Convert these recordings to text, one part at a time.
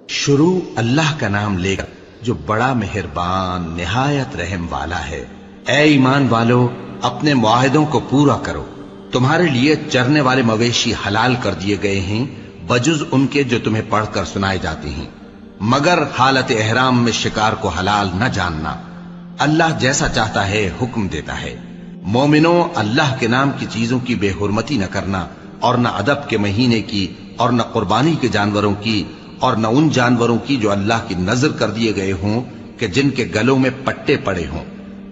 شروع اللہ کا نام لے کر جو بڑا مہربان نہایت رحم والا ہے۔ اے ایمان والو، اپنے معاہدوں کو پورا کرو۔ تمہارے لیے چرنے والے مویشی حلال کر دیے گئے ہیں بجز ان کے جو تمہیں پڑھ کر سنائے جاتے ہیں، مگر حالت احرام میں شکار کو حلال نہ جاننا۔ اللہ جیسا چاہتا ہے حکم دیتا ہے۔ مومنوں، اللہ کے نام کی چیزوں کی بے حرمتی نہ کرنا، اور نہ ادب کے مہینے کی، اور نہ قربانی کے جانوروں کی، اور نہ ان جانوروں کی جو اللہ کی نذر کر دیے گئے ہوں کہ جن کے گلوں میں پٹے پڑے ہوں،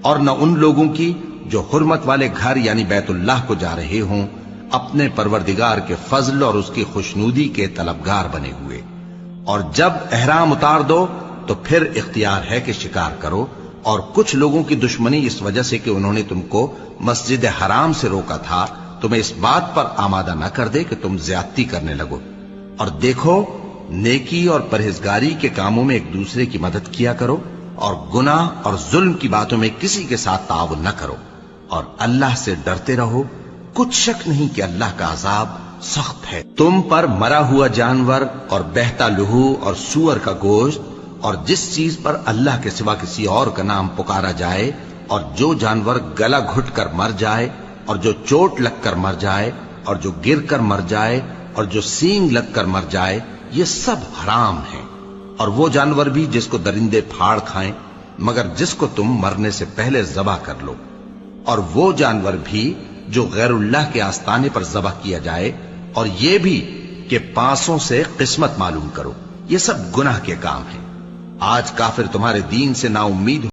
اور نہ ان لوگوں کی جو حرمت والے گھر یعنی بیت اللہ کو جا رہے ہوں اپنے پروردگار کے فضل اور اس کی خوشنودی کے طلبگار بنے ہوئے۔ اور جب احرام اتار دو تو پھر اختیار ہے کہ شکار کرو، اور کچھ لوگوں کی دشمنی اس وجہ سے کہ انہوں نے تم کو مسجد حرام سے روکا تھا تمہیں اس بات پر آمادہ نہ کر دے کہ تم زیادتی کرنے لگو۔ اور دیکھو، نیکی اور پرہیزگاری کے کاموں میں ایک دوسرے کی مدد کیا کرو، اور گناہ اور ظلم کی باتوں میں کسی کے ساتھ تعاون نہ کرو، اور اللہ سے ڈرتے رہو۔ کچھ شک نہیں کہ اللہ کا عذاب سخت ہے۔ تم پر مرا ہوا جانور اور بہتا لہو اور سور کا گوشت اور جس چیز پر اللہ کے سوا کسی اور کا نام پکارا جائے، اور جو جانور گلا گھٹ کر مر جائے، اور جو چوٹ لگ کر مر جائے، اور جو گر کر مر جائے، اور جو سینگ لگ کر مر جائے، یہ سب حرام ہیں۔ اور وہ جانور بھی جس کو درندے پھاڑ کھائیں، مگر جس کو تم مرنے سے پہلے ذبح کر لو، اور وہ جانور بھی جو غیر اللہ کے آستانے پر ذبح کیا جائے، اور یہ بھی کہ پانسوں سے قسمت معلوم کرو۔ یہ سب گناہ کے کام ہیں۔ آج کافر تمہارے دین سے نا امید